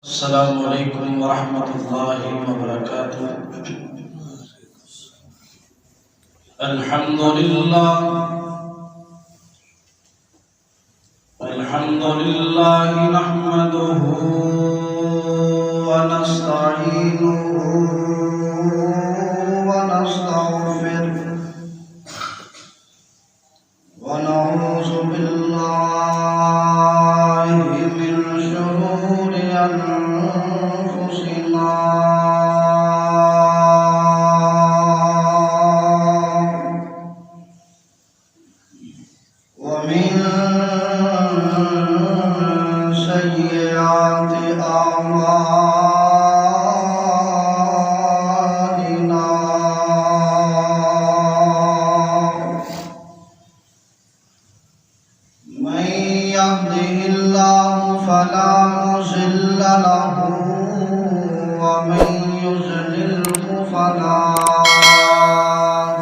السلام علیکم ورحمۃ اللہ وبرکاتہ۔ الحمد للہ نحمده ونستعینه ونستغفره ونعوذ باللہ من شرور أنفسنا ومن سيئات أعمالنا، من يهده الله فلا مضل له ومن يضلله فلا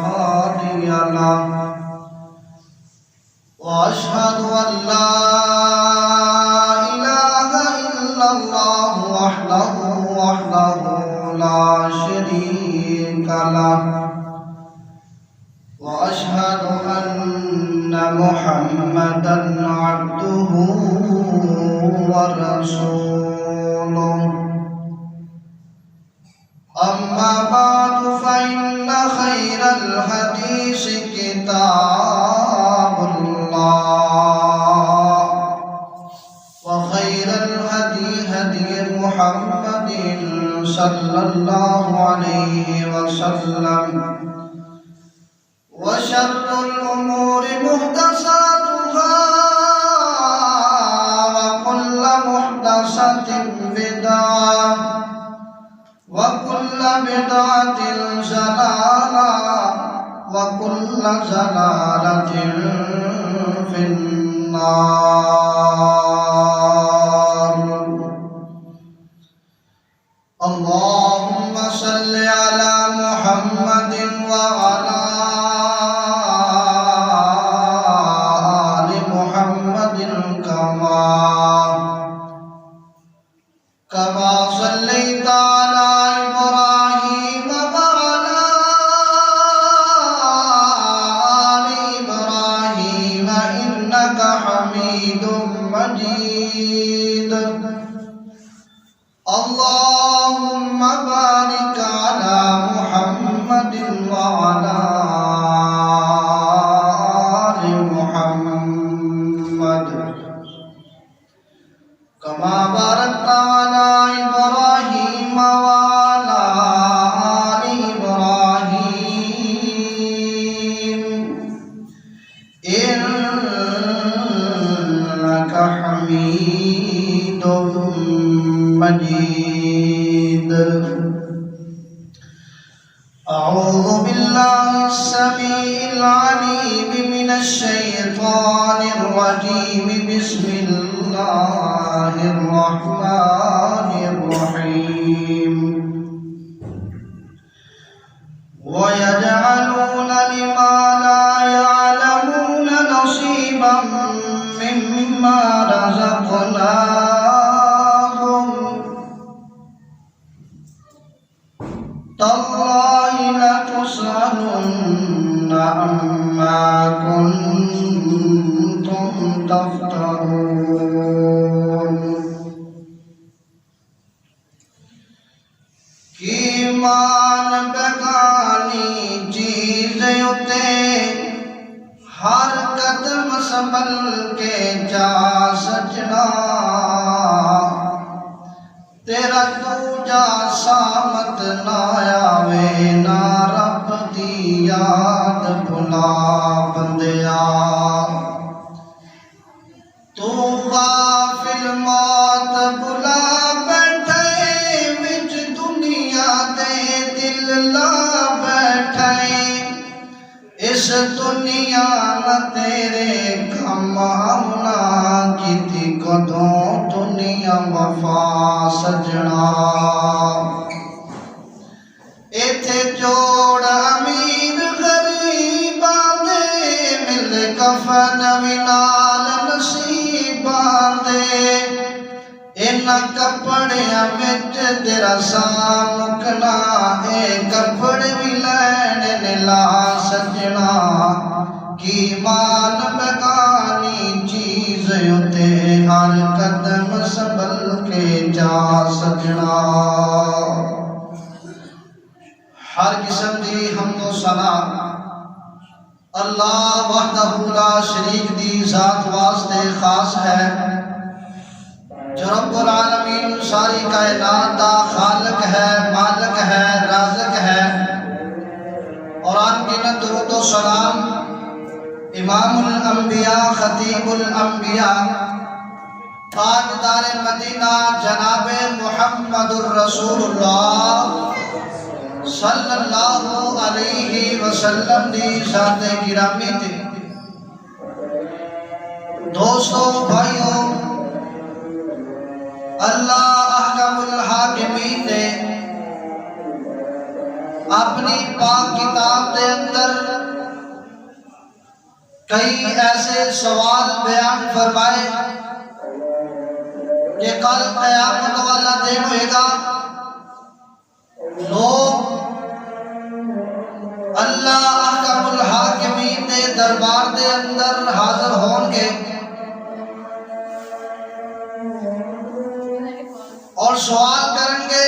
هادي له، وأشهد أن لا إله إلا الله وحده لا شريك له، وأشهد أن محمدا عبده ورسوله. أما بعد فإن خير الحديث كتاب الله، وخير الهدي هدي محمد صلى الله عليه وسلم، وشر الأمور محدثاتها، وكل محدثة بدعة، وكل بدعة ضلالة، وكل ضلالة في النار. اللهم صل على محمد وعلى آل محمد كما صليت على إبراهيم وعلى آل إبراهيم إنك حميد مجيد. اللهم بارك على محمد وعلى آل محمد كما باركت على إبراهيم وعلى آل إبراهيم إنك حميد مجيد. أعوذ بالله السميع العليم من الشيطان الرجيم. بسم الله الرحمن الرحيم. ويجعلون لما لا يعلمون نصيبا مما رزقناهم، تالله لتسألن عما كنتم تفترون. مان بگانی چیزیں اتے ہر قدم سنبھل کے جا سجنا، تیرا دوجا سامت نہ آوے نہ رب دی یاد بھلا بندیا. تو غافل موت بھلا بیٹھے وچ دنیا دے دل لا بیٹھے، اس دنیا نہ تیرے کم آونا کیتی کدوں دنیا وفا سجنا. ایتھے جوڑ امیر غریباں دے مل کفن وی نال نصیباں دے، ان کپڑیاں وچ تیرا سامکنا اے کپڑے بھی لینے لا سجنا کی مان بگانی چیز ہوتے ہر قدم سنبھل کے جا سجنا ہر قسم دی حمد و ثنا اللہ وحدہ لا شریک دی ذات واسطے خاص ہے جو رب العالمین ساری کائنات دا خالق ہے مالک ہے رازق ہے اور آن کی درود و سلام امام الانبیاء خطیب الانبیاء تاجدار مدینہ جناب محمد الرسول اللہ صلی اللہ علیہ وسلم دی ذات گرامی تے دوستو بھائیو اللہ احکم الحاکمین نے اپنی پاک کتاب دے اندر کئی ایسے سوال بیان فرمائے کہ کل قیامت والا دن ہوئے گا لوگ اللہ احکم الحاکمین دے دربار دے اندر حاضر ہوں گے اور سوال کریں گے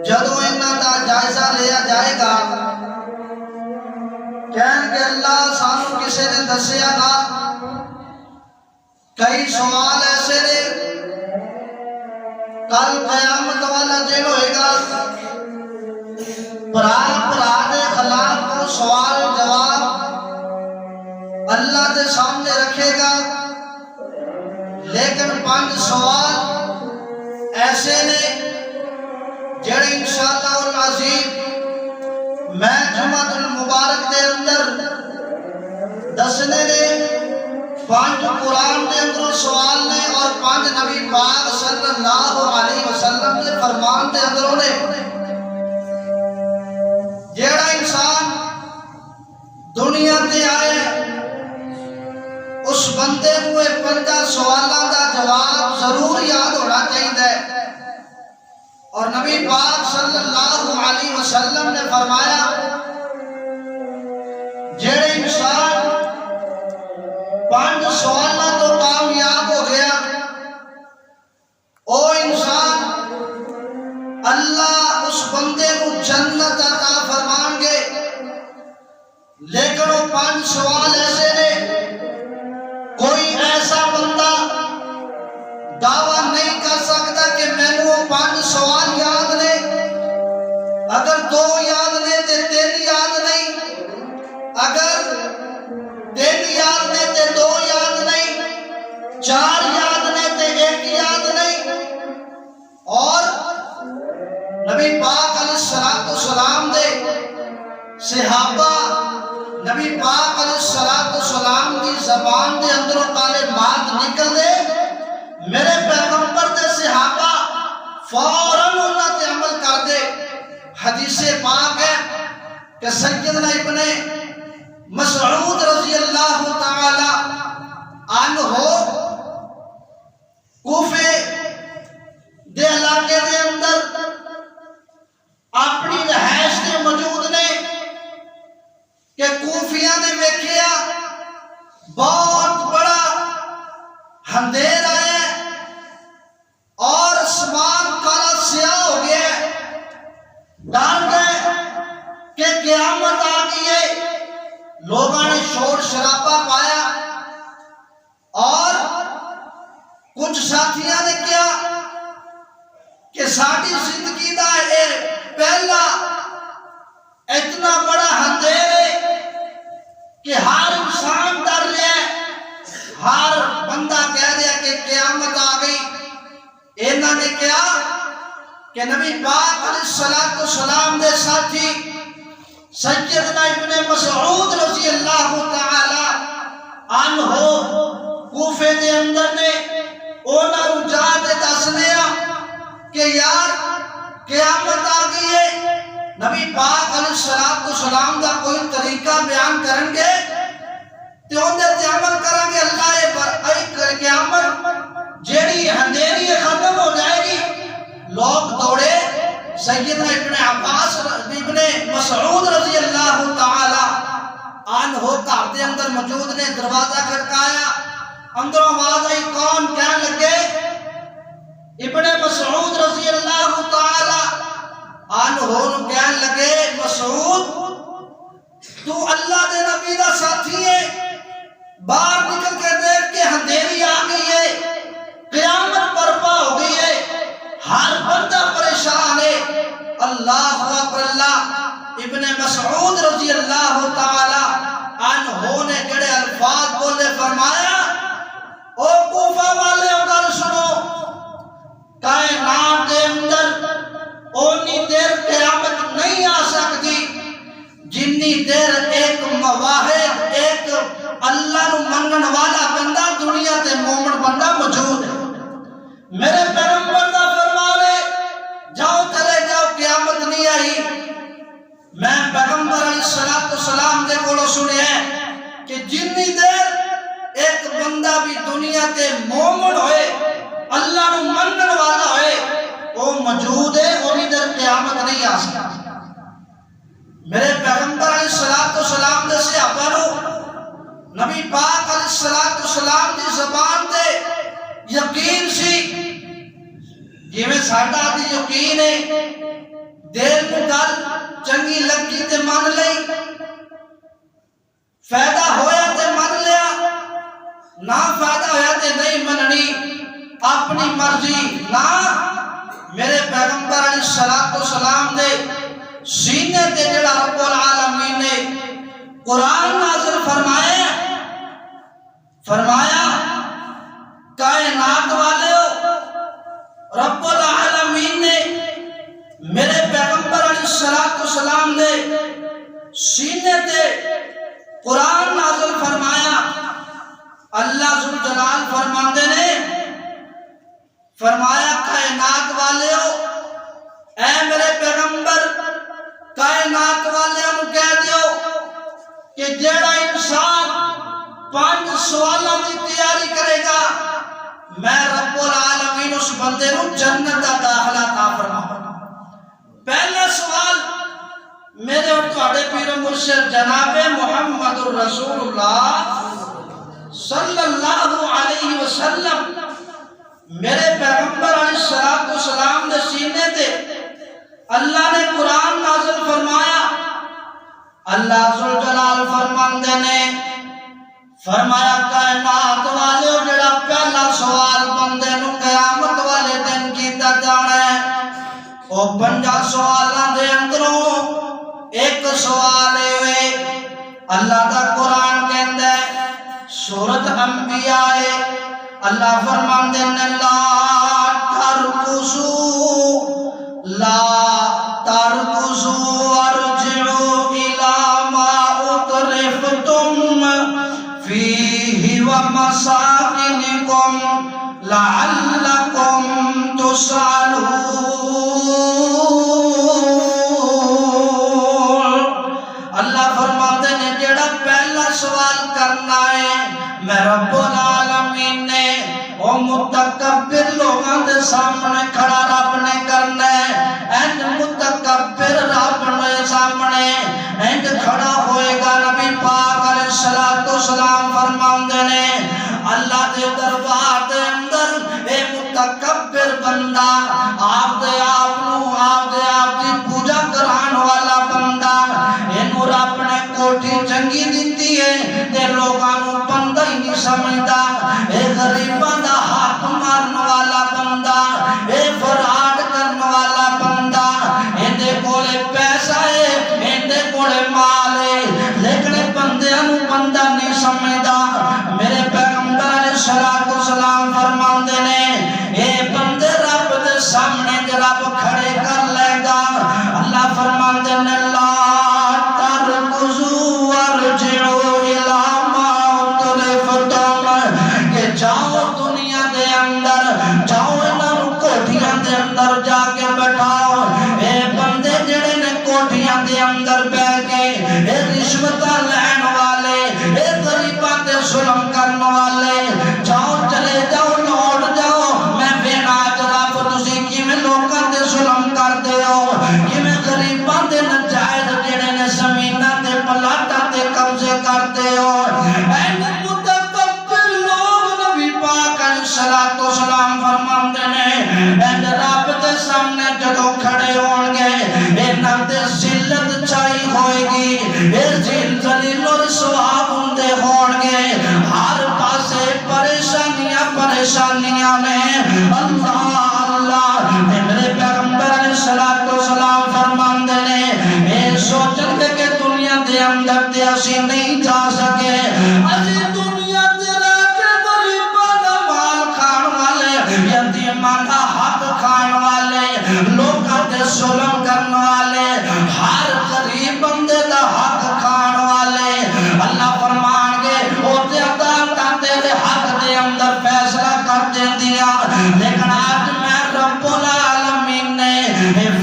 جدو انہاں دا جائزہ لیا جائے گا کہیں کہ اللہ سانو کسے نے دسیا نا کئی سوال ایسے نے کل قیامت والا دن ہوئے گا پرا دے خلاف کو سوال جواب اللہ دے سامنے رکھے گا لیکن 5 سوال ایسے نے جڑے انشاءاللہ العظیم میں جمعہ المبارک دے اندر دسنے نے 5 قرآن دے اندر سوال نے اور 5 نبی پاک صلی اللہ علیہ وسلم دے فرمان دے اندروں نے جیڑا انسان دنیا تے آئے اس بندے کو 5 سوالوں دا جواب ضرور یاد ہونا چاہیے اور نبی پاک صلی اللہ علیہ وسلم نے فرمایا جیڑے انسان 5 سوالوں تو کامیاب ہو گیا او انسان اللہ اس بندے کو جنت عطا فرمان گے لیکن وہ 5 سوال ایسے نے کوئی ایسا بندہ دعویٰ نہیں کر سکتا کہ میں نے وہ 5 سوال یاد نے اگر 2 یاد نے تے 3 یاد نہیں اگر 3 یاد نے تے 2 یاد نہیں 4 یاد نے تے 1 یاد نہیں اور نبی پاک علیہ السلام دے صحابہ نبی پاک علیہ السلام کی زبان دے اندروں کلمات نکل دے میرے پیغمبر دے صحابہ فوراً انہاں تے عمل کر دے حدیث پاک ہے کہ سیدنا ابن مسعود رضی اللہ تعالی عنہ کوفے دے علاقے دے اندر اپنی رہائش دے موجود نے کہ کوفیاں نے ویکھیا بہت بڑا اندھیر آیا اور آسمان کالا سیاہ ہو گیا ڈر گئے کہ قیامت آ گئی ہے لوگوں نے شور شرابہ پایا اور کچھ ساتھیاں نے کیا کہ ساری زندگی دا پہلا اتنا بڑا اندھیر ہے کہ ہر انسان ڈر رہا ہے ہر بندہ کہہ رہا ہے کہ قیامت آ گئی انہوں نے کیا کہ نبی پاک علیہ السلام دے ساتھی سیدنا ابن مسعود رضی اللہ تعالی عنہ کوفے دے اندر نے اونا رجا دے دسنیا کہ یار قیامت آ گئی ہے نبی پاک علیہ السلام دا کوئی طریقہ بیان کریں گے تے اندر تے عمل کریں گے اللہ قیامت جیڑی اندھیری ختم ہو جائے گی، لوگ دوڑے سیدنا ابن عباس ابن مسعود رضی اللہ تعالی عنہ گھر دے اندر موجود نے، دروازہ کھڑکایا، اندروں آواز آئی، کون؟ کہنے لگے ابن مسعود رضی اللہ تعالی عنہ کہنے لگے مسعود تو اللہ دے نبی دا ساتھی ہے، باہر نکل کے دیکھ کے اندھیری آ گئی ہے، قیامت برپا ہو گئی ہے، ہر بندہ پریشان ہے۔ اللہ اکبر اللہ۔ ابن مسعود رضی اللہ تعالی عنہ نے جڑے الفاظ بولے، فرمایا او کوفہ والے گل سنو، کائنات دے اندر اونی دیر قیامت نہیں آ سکتی جنی دیر ایک مواحد، ایک اللہ نو منن والا بندہ دنیا تے مومن بندہ موجود ہے۔ میرے پیغمبر دا فرمانے جاؤ چلے جاؤ، قیامت نہیں آئی۔ میں پیغمبر علیہ السلام دے کولو سنیا ہے کہ جنی دیر ایک بندہ بھی دنیا تے مومن ہوئے، اللہ نو منن والا ہوئے، وہ موجود ہے، انہی دیر قیامت نہیں آ سکتا۔ میرے پیغمبر علیہ السلام دے صحابہ نو نبی پاک علیہ السلام دی زبان تے یقین سی، جی میں ساڑھا دی یقین ہے، دیر کو گل چنگی لگی تے مان لئی، فائدہ ہویا تے مان لیا، نہ فائدہ ہویا تے نہیں مننی، اپنی مرضی نہ۔ میرے پیغمبر علیہ السلام دے سینے تے جڑا رب العالمین نے قرآن نازل فرمایا کائنات والے ہو، رب العالمین نے میرے پیغمبر علیہ السلام نے سینے تے قرآن نازل فرمایا۔ اللہ ذوالجلال فرماندے نے فرمایا کائنات والے ہو، اے میرے پیغمبر کائنات والے ہم کہہ دیو کہ جیڑا انسان 5 سوالوں کی تیاری کرے گا، میں رب العالمین اس بندے نو جنت دا داخلہ عطا فرماؤں۔ پہلا سوال میرے اور تہاڈے پیر و مرشد جناب محمد رسول اللہ صلی اللہ علیہ وسلم میرے پیغمبر علیہ السلام دے سینے تے اللہ نے قرآن نازل فرمایا۔ اللہ ذوالجلال فرماندے نے فرمایا کائنات والے جڑا پہلا سوال بندے نو قیامت والے دن کیتا جانا ہے، او 5 سوالاں دے اندروں ایک سوال ہے۔ اللہ دا قرآن کہندا ہے سورۃ انبیاء ہے، اللہ فرماندے نے لا ترکزوا وارجعوا الى ما اطرفتم فيه ومساكنكم لعلكم تسألون۔ اللہ فرماتے ہیں جڑا پہلا سوال کرنا ہے میں رب العالمین نے وہ متکبر لوگاں دے سامنے کھڑا رب نے کرنا ہے۔ اینڈ متکبر رب نے سامنے اینڈ کھڑا ہوئے گا۔ نبی پاک علیہ السلام فرماندے نے اللہ دے دربار دے اندر اے متکبر بندہ آپ دے آپ دی پوجا کران والا بندہ، اینو رب نے کوٹھی چنگی دیتی ہے تے لوگاں نو بندہ ہی نہیں سمجھدا، اے غریباں دا حق مارن والا بندہ، اے فراڈ کرن والا بندہ، ایندے کولے پیسہ ہے، ایندے کولے مال ہے، لیکن بندیاں نو بندہ نہیں سمجھدا۔ میرے پیغمبر علیہ السلام فرماندے نے اے بندے رب دے سامنے رب کھڑے کر لے گا۔ اللہ فرماندے نے لا ترکزوا وارجعوا الى ما اطرفتم، کہ جاؤ دنیا دے اندر، جاؤ انہاں نو کوٹھیاں دے اندر جا کے بیٹھاؤ۔ اے بندے جڑے نے کوٹھیاں دے اندر بیٹھ کے اے رشوتاں لین والے، اے غریباں تے ظلم کرن والے، جاؤ چلے جاؤ لوٹ اینڈ رب دے سامنے جدو کھڑے ہون گے انہاں تے ذلت چھائی ہوئے گی اے ذلیل و رسوا ہوندے ہون گے ہر پاسے پریشانیاں پریشانیاں نے اللہ اللہ تے میرے پیغمبر علیہ السلام فرماندے نے اے سوچن دے کہ دنیا دے اندر تے اسی نہیں جا سکے اسی دنیا دے رہ کے غریباں دا مال کھان والے یتیماں دا حق کھان والے لوکاں تے ظلم کرن والے ہر غریب بندے دا حق کھان والے اللہ فرمان گے او تے عدالتاں تیرے حق دے اندر فیصلہ کر دیندیاں لیکن آج میں رب العالمین نے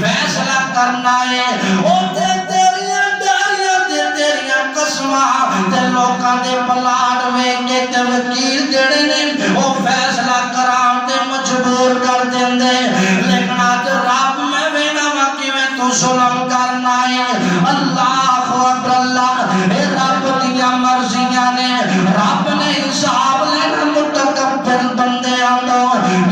فیصلہ کرنا ہے او تے تیریاں ڈاریاں تے تیریاں قسماں تے لوکاں دے پلاٹ ویکھ کے تے وکیل جڑے نے او فیصلہ کران تے مجبور کر دیندے لیکن آج رب میں وینا وا کیویں تو ظلم کرنا ہے اللہ اکبر اللہ اے رب دیاں مرضیاں نے رب نے حساب لینا متکبر بندے آندو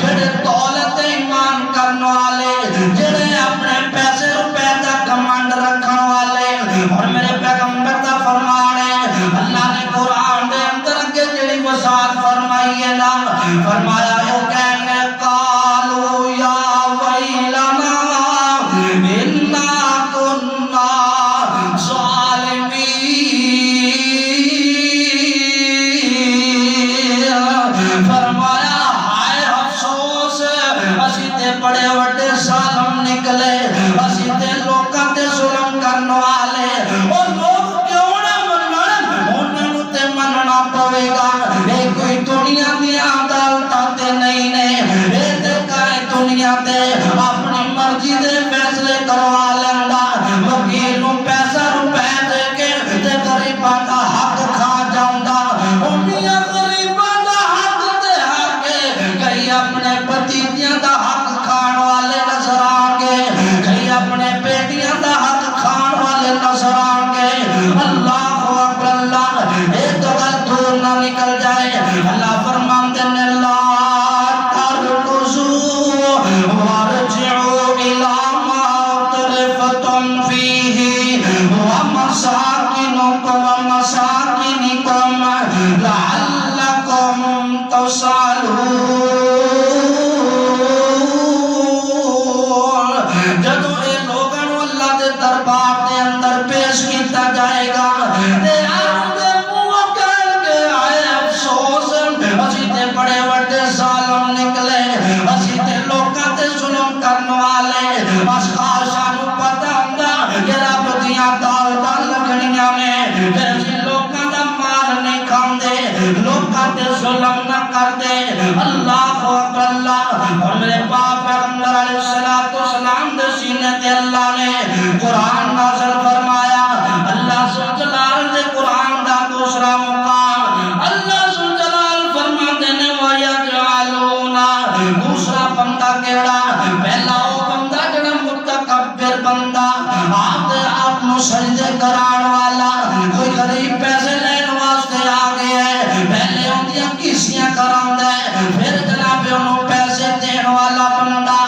جڑے دولت ایمان کرن والے جڑے اپنے پیسے روپے دا کمانڈ رکھن والے اور میرے پیغمبر دا فرمان ہے اللہ نے قرآن دے اندر کے جڑی وضاحت فرمائی ہے نا فرمایا او کہنے قالوا یا ویلنا انا کنا ظالمین فرمایا ہائے افسوس اسی تے بڑے وڈے ظالم نکلے اسی تے لوکاں تے ظلم کرن والے او لوگ کیوں نہ منن انہاں نوں تے مننا پوے گا اے کوئی دنیا دی عدالتاں تے نہیں نے اے تے کائے دنیا تے اپنی مرضی دے فیصلے کروا لیندا وکیل نوں پیسہ روپے دے کے تے غریباں دا حق کھا جاندا او میاں غریباں دا حق تے حق کئی اپنے بھتیجیاں دا حق کھان والے نظر آن گے کئی اپنے بیٹیاں دا حق کھان والے نظر آن گے اللہ اکبر اللہ اے تو گل دور نہ نکل جائے اللہ فرماندے نے لا ترکزوا وارجعوا الى ما ترفتم فيه ومساكنكم لعلكم تصالحون جدو اے لوگاں نوں اللہ دے دربار دے اندر پیش کیتا جائے گا تے آندے منہ کہن گے آئے افسوس اسی تے بڑے وڈے ظالم نکلے اسی تے لوکاں تے ظلم کرن والے بس سانوں پتہ ہوندا کہ رب دیاں دولتاں لگنیاں نے اسی لوکاں دا مال نہیں کھاندے لوکاں تے ظلم نہ کردے اللہ اکبر اللہ اور میرے باپ پیغمبر علیہ السلام دے سینے تے اللہ نے قرآن نازل فرمایا اللہ ذوالجلال دے قرآن دا دوسرا مقام اللہ ذوالجلال فرماتے نے وَيَجْعَلُونَ دوسرا بندہ کیڑا پہلا وہ بندہ جڑا متکبر بندہ آپ نو سجدے کران والا کوئی غریب پیسے لین واسطے آ گیا ہے پہلے اندیاں کسیاں کران دے پھر جناب انہوں پیسے دین والا بندہ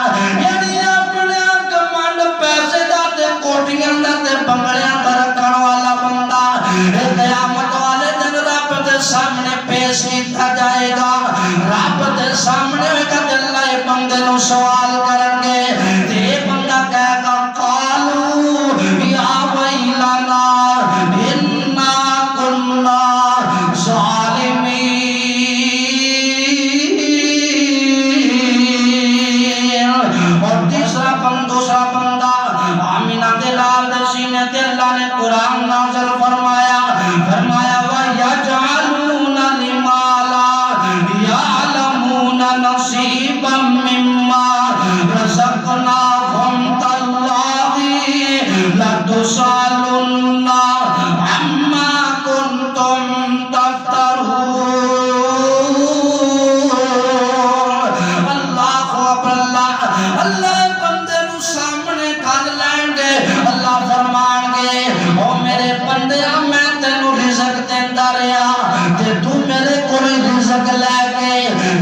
یعنی اپنے کمانڈ پیسے دا تے کوٹیاں دا تے بنگلیاں دا رکھن والا بندہ قیامت والے دن رب دے سامنے پیش کیتا جائے گا رب دے سامنے کا اللہ بندے نو سوال کرن گے تے بندہ کہے گا قالو یا ویلنا انا کنا ظالمین اور دوسرا بندہ آمینہ دے لال دے سینے تے اللہ نے قرآن نازل فرمایا وَيَجْعَلُونَ لِمَا لَا يَعْلَمُونَ نَصِيبًا مِّمَّا رَزَقْنَاهُمْ تَاللَّهِ لَتُسْأَلُنَّ عَمَّا كُنتُمْ تَفْتَرُونَ اللہ اکبر اللہ بندے نو سامنے کھل لین گے اللہ فرمان گے او میرے بندے میں تینو رزق دیندا رہیا تے تو میرے کول رزق لے کے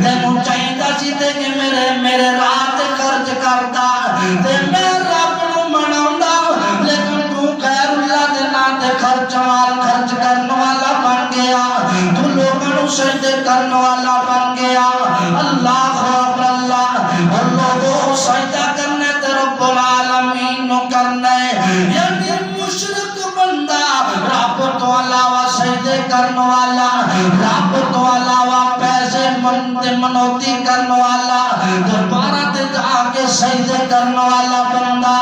تینو چاہیدا سی تے کہ میرے راہ تے تے میں رب نو مناوندا لیکن تو غیر اللہ دے نام تے خرچ کرن والا بن گیا تو لوگاں نو سجدے کرن والا بن گیا اللہ اکبر اور لوگوں سجدہ کرنے تے رب العالمین نو کرنا ہے یعنی مشرک بندہ رب تو علاوہ سجدے کرن والا رب تو علاوہ پیسے منوتی کرن والا دربارہ تے جا کے سجدے کرن والا بندہ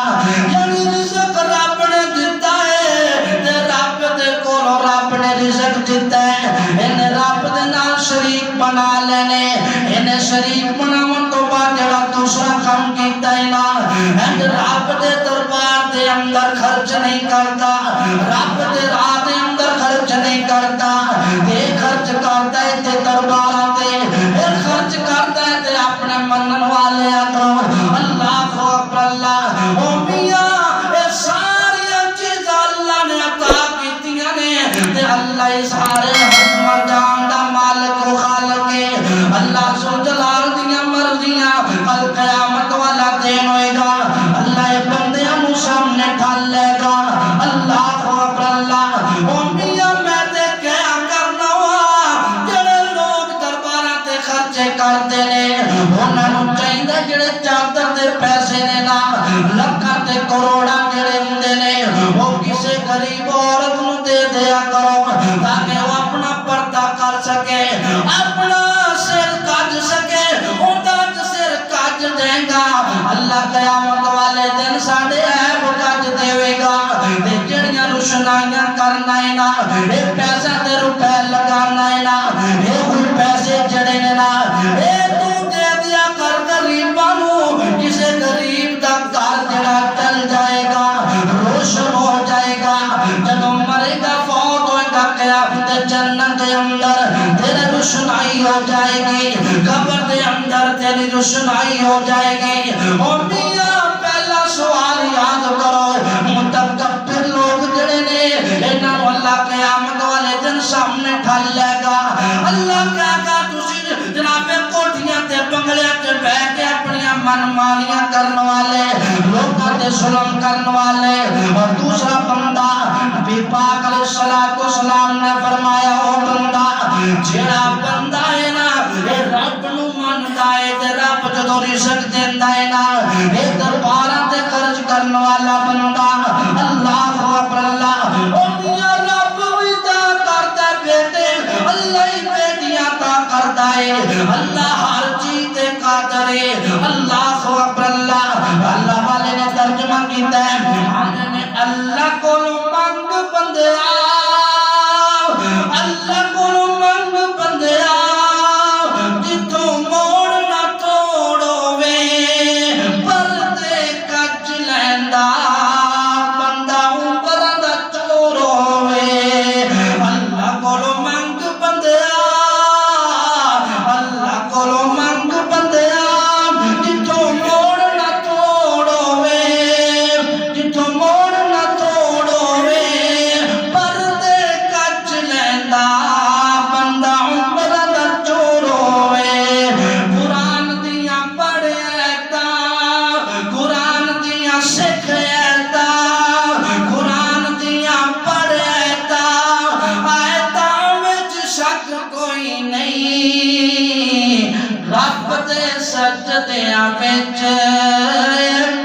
یعنی رزق رب نے دیتا ہے تے رب دے کولوں رب نے رزق دیتا ہے انہیں رب دے نال شریک بنا لینے انہیں شریک بناون تو بعد جڑا دوسرا کام کیتا ہے نا رب دے دربار دے اندر خرچ نہیں کرتا رب دے راہ دے اندر خرچ نہیں کرتا یہ خرچ کرتا ہے تے دربار تے یہ خرچ کرتا ہے تے اپنے منن والے اکرم اللہ اکبر اللہ او میاں اے ساری چیزاں اللہ نے عطا کیتیاں نے تے اللہ اس سارے حکم جان دا مالک و خالق ہے اللہ ذو جلال دیاں مرضیاں کل قیامت والا دن ہوئے گا اللہ بندیاں نو سامنے ٹھال لے گا اللہ اکبر اللہ او میاں میں تے کیا کرنا وا جڑے لوگ درباراں تے خرچے کردے نے انہاں نو چاہیدا جڑے چادر دے پیسے نے نا لکھاں تے کروڑاں جڑے ہوندے نے او کسے غریب عورت نو دے دیا کرو تاکہ وہ اپنا پردہ کر سکے اپنا سر کج سکے اوندا سر کج دے گا اللہ قیامت والے دن ساڈے عیب کج دے گا تے جڑیاں روشنائیاں کرنا ہے نا اے پیسے تے روپے لگانا ہے نا اے کوئی پیسے جڑے نے نا اے تو دے دیا کر غریباں نو کسے غریب دا گھر جڑا ٹل جائے گا روشن ہو جائے گا جدوں مرے گا فوت ہوئے گا قیامت جنت دے اندر تیرے روشنائی ہو جائے گی قبر دے اندر تیری روشنائی ہو جائے گی اور میاں پہلا سوال یاد کرو متکبر لوگ جڑے نے انہاں نو اللہ قیامت والے دن سامنے ٹھال لے گا اللہ کہے گا تسی جناب کوٹھیاں تے بنگلیاں تے بیٹھ کے اپنی من مانیاں کرن والے لوکاں تے ظلم کرن والے اور دوسرا بندہ نبی پاک علیہ الصلوۃ والسلام نے فرمایا او بندہ جڑا بندہ ہے نا اے رب نو مندا ہے تے رب جدوں رزق دیندا ہے نا اے درباراں تے خرچ کرن والا بندہ اللہ اکبر اللہ او میاں رب وی تا کردا بیٹے اللہ ہی بیٹیاں تا کردا ہے اللہ ہر چیز تے قادر ہے اللہ اکبر اللہ والے نے ترجمہ کیتا ہے نے اللہ کولوں منگ بندیا اللہ کولوں منگ بندیا جتھوں موڑ نہ توڑو وے پردے کج لیندا بندہ اوپر دا چور ہوے اللہ کولوں منگ بندیا اللہ کولوں منگ بندیا جتھوں موڑ نہ توڑو وے جتھوں موڑ نہ توڑو وے پردے کج لیندا بندہ عمر دا چور ہوے قرآن دیاں پڑھے تا قرآن دیاں سکھے تا قرآن دیاں پڑھے تا آیتاں وچ شک کوئی نہیں رب دے سجدیاں وچ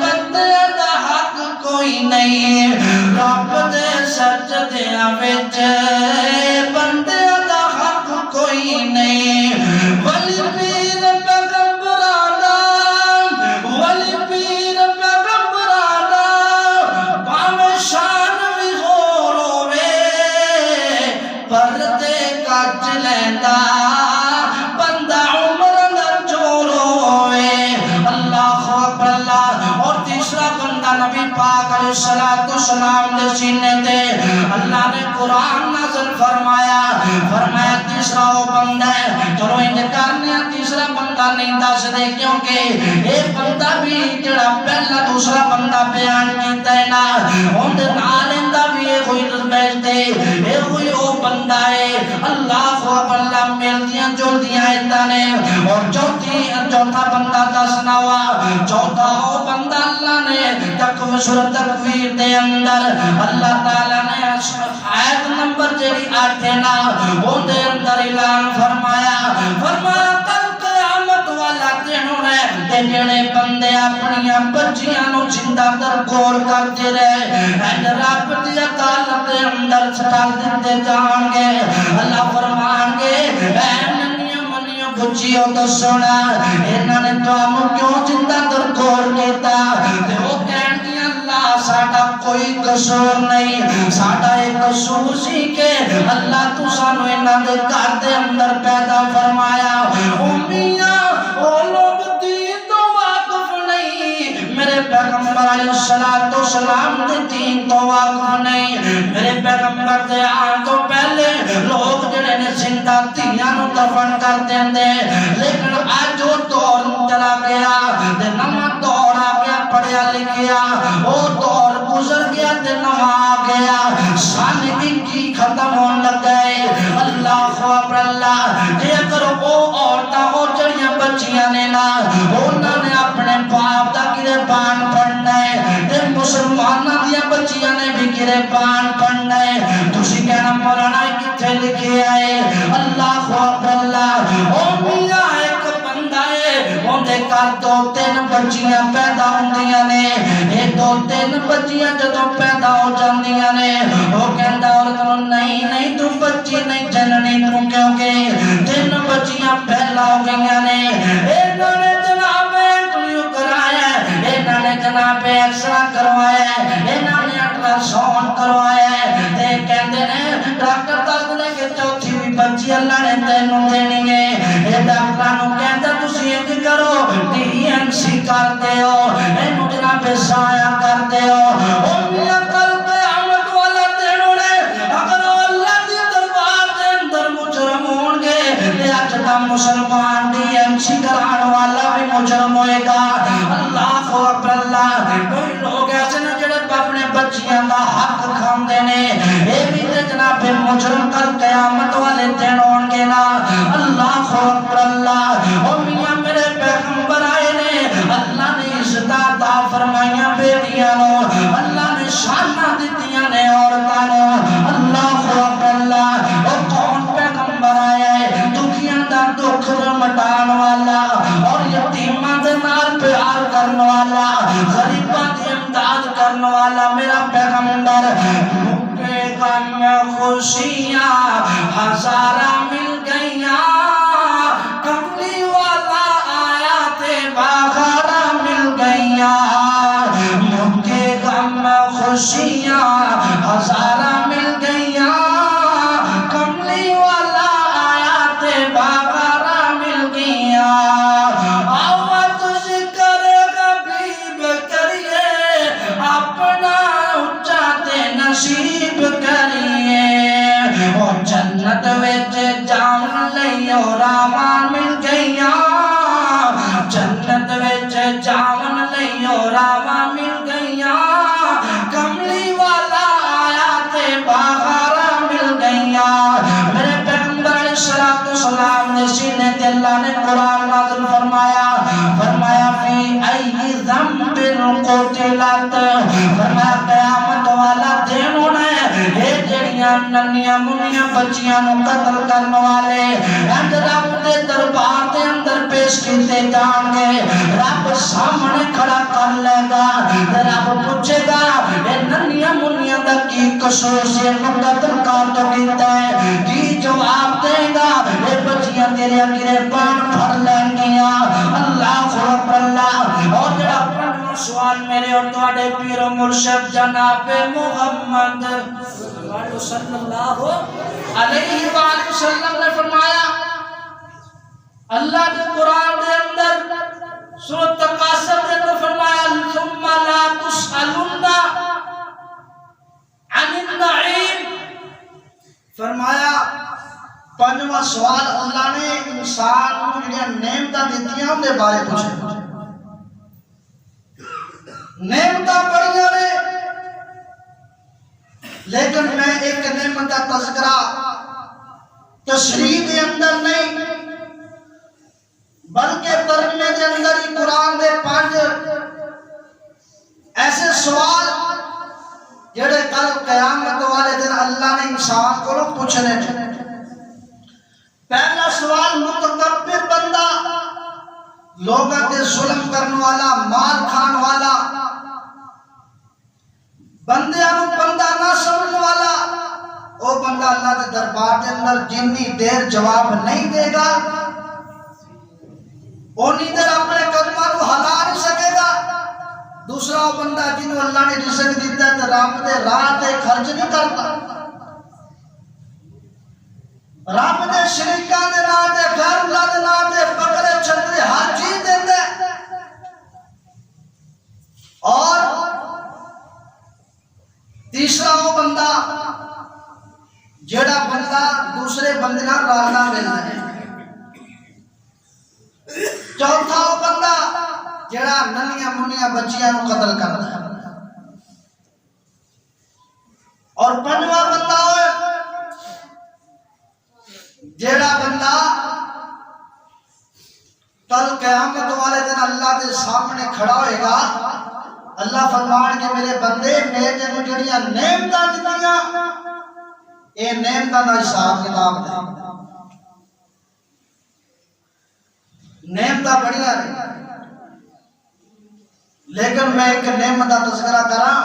بندے دا حق کوئی نہیں رب دے سجدیاں وچ بندے دا حق کوئی نہیں ولی پیر پیغمبراں دا ولی پیر پیغمبراں دا باویں شان وی ہور ہووے پردے کج لیندا بندہ عمر دا چور ہووے اللہ اکبر اللہ اور تیسرا بندہ نبی پاک علیہ الصلوۃ والسلام دے سینے تے اللہ نے قرآن نازل فرمایا تیسرا وہ بندہ ہے چلو انکار نہیں تیسرا بندہ نہیں دس دے کیونکہ یہ بندہ بھی جڑا پہلا دوسرا بندہ بیان کیتا ہے نا ان دے نال اندا بھی یہ کوئی بیچ دے یہ کوئی وہ بندہ ہے اللہ اکبر اللہ ملدیاں جلدیاں ایتا نے اور چوتھا بندہ دسنا ہوا چوتھا وہ بندہ اللہ نے سورۃ تکویر دے اندر اللہ تعالیٰ نے آیت نمبر جیڑی 8 ہے نا وہ دے اندر اعلان فرمایا کل قیامت والا دن ہونا ہے تے جڑے بندے اپنی بچیاں نو زندہ درگور کرتے رہے رب دی عدالت دے اندر سٹال دتے جان گے اللہ فرمان گے اے بچیو تو سونا انہاں نے تانوں کیوں زندہ درگور کیتا تے او کہن گے اللہ ساڈا کوئی قصور نہیں ساڈا ایک قصور سی کہ اللہ تو سانو انہاں دے گھر دے اندر پیدا فرمایا او میاں او لوگ دین تو واقف نہیں میرے پیغمبر علیہ الصلوۃ والسلام دے دین تو واقف نہیں میرے پیغمبر دے آن تو پہلے لوگ جڑے نے زندہ تیاں نو دفن کر دیندے لیکن اج وہ دور چلا گیا تے نواں دور آ گیا پڑھیا لکھیا وہ دور گزر گیا تے نواں آ گیا سن کی ختم ہون لگا ہے اللہ اکبر اللہ جے اگر وہ عورتاں وہ جڑیاں بچیاں نے نا انہاں نے اپنے باپ دا گربان پھڑنا ہے تے مسلماناں دیاں بچیاں نے بھی گربان پھڑنا ہے تسی کہنا مولانا کتھے لکھیا ہے اللہ اکبر اللہ او میاں ایک بندہ ہے اندے گھر 2-3 بچیاں پیدا ہوندیاں نے اے 2-3 بچیاں جدوں پیدا ہو جاندیاں نے او کہندا عورت نوں نہیں تو بچی نہیں جننی تو کیونکہ 3 بچیاں پہلا ہو گئیاں نے انہاں نے جناب انٹرویو کرایا انہاں نے جناب ایکسرا کروایا انہاں نے الٹراساؤنڈ کروایا تے کہندے نے ڈاکٹر دس نے کہ چوتھی بھی بچی اللہ نے تینوں دینی ہے اے ڈاکٹراں نوں کہندا تسی انج کرو ٹی این سی کر دیو اینوں جناب سایہ کر دیو او میاں کل قیامت والا دن ہونے اگر اللہ دی دربار دے اندر مجرم ہون گے تے اج دا مسلمان ٹی این سی کران والا بھی مجرم ہوئے گا اللہ اکبر اللہ کوئی لوگ ایسے نہ جڑے اپنے بچیاں دا حق کھاندے نے اے بھی تے جناب مجرم کل قیامت والے دن ہون گے نا اللہ اکبر اللہ او میاں میرے پیغمبر آئے نے اللہ نے عزت عطا فرمائیاں بیٹیاں نو اللہ نے شاناں دتیاں نے عورتاں نو اللہ اکبر اللہ او کون پیغمبر آیا ہے دکھیاں دا دکھ مٹان والا اور یتیماں دے نال پیار کرن والا غریباں دی امداد کرن والا میرا پیغمبر مکے غم خوشیاں ہزاراں مل گئیاں کملی والا آیا تے باہراں مل گئیاں مکے غم خوشیاں ہزاراں مل گئیاں کملی والا آیا تے باہراں مل گئیاں آوات ذکر حبیب کریے اپنا اچا تے نصیب کریے اور جنت وچ جان لئی اور راواں مل گئیاں جنت وچ جان لئی اور راواں مل گئیاں کملی والا آیا تے باہراں مل گئیاں میرے پیغمبر علیہ الصلوۃ والسلام نے سینے تے اللہ نے قرآن نازل فرمایا فی ای ذنب قتلت فرمایا قیامت والا دن ہونا ہے اے جڑیاں ننیاں منیاں بچیاں نو قتل کرن والے اند رب دے دربار دے اندر پیش کیتے جان گے رب سامنے کھڑا کر لے گا رب پوچھے گا اے ننیاں منیاں دا کی قصور سے قتل کر تو کیتا ہے کی جواب دے گا اے بچیاں تیرے گربان پھڑ لیں گیاں اللہ اکبر اللہ اور جڑا پنجواں سوال میرے اور تواڈے پیر و مرشد جناب محمد صلی اللہ علیہ وآلہ وسلم نے فرمایا اللہ کے قرآن دے اندر سورۃ تکاثر دے اندر فرمایا ثم لا تسألن عن النعیم فرمایا پنجواں سوال اللہ نے انسان کو جڑیاں نعمتاں دتیاں دے بارے پوچھے نعمتاں بڑیاں نے لیکن میں ایک نعمت کا تذکرہ تشریح کے اندر نہیں بلکہ ترجمے کے اندر ہی قرآن دے 5 قیامت والے دن اللہ نے انسان کو پوچھنے پہلا سوال متکبر بندہ، لوگوں کے ظلم کرنے والا، مال کھان والا، بندیاں نو بندہ نہ سمجھنے والا، وہ بندہ اللہ کے دربار کے اندر جنی دیر جواب نہیں دے گا اونی دیر اپنے قدموں کو ہلا نہیں سکے گا۔ دوسرا وہ بندہ جنہوں اللہ نے رزق دیتا ہے تو رب دے راہ تے خرچ نہیں کرتا، رب دے شریکاں دے نام تے گھر اللہ دے نام تے بکرے چھتری ہر چیز دیندا ہے۔ اور تیسرا وہ بندہ جیڑا بندہ دوسرے بندے نال رلنا ملنا ہے۔ چوتھا وہ بندہ جیڑا ننیاں منیاں بچیاں نو قتل کرتا ہے۔ اور پنجواں بندہ ہوئے جیڑا بندہ کل قیامت والے دن اللہ کے سامنے کھڑا ہوئے گا، اللہ فرمان کے میرے بندے میں تینوں جڑیاں نعمتاں دتیاں اے نعمتاں دا حساب کتاب دے۔ نعمتاں بڑیاں نے لیکن میں ایک نعمت دا تذکرہ کراں،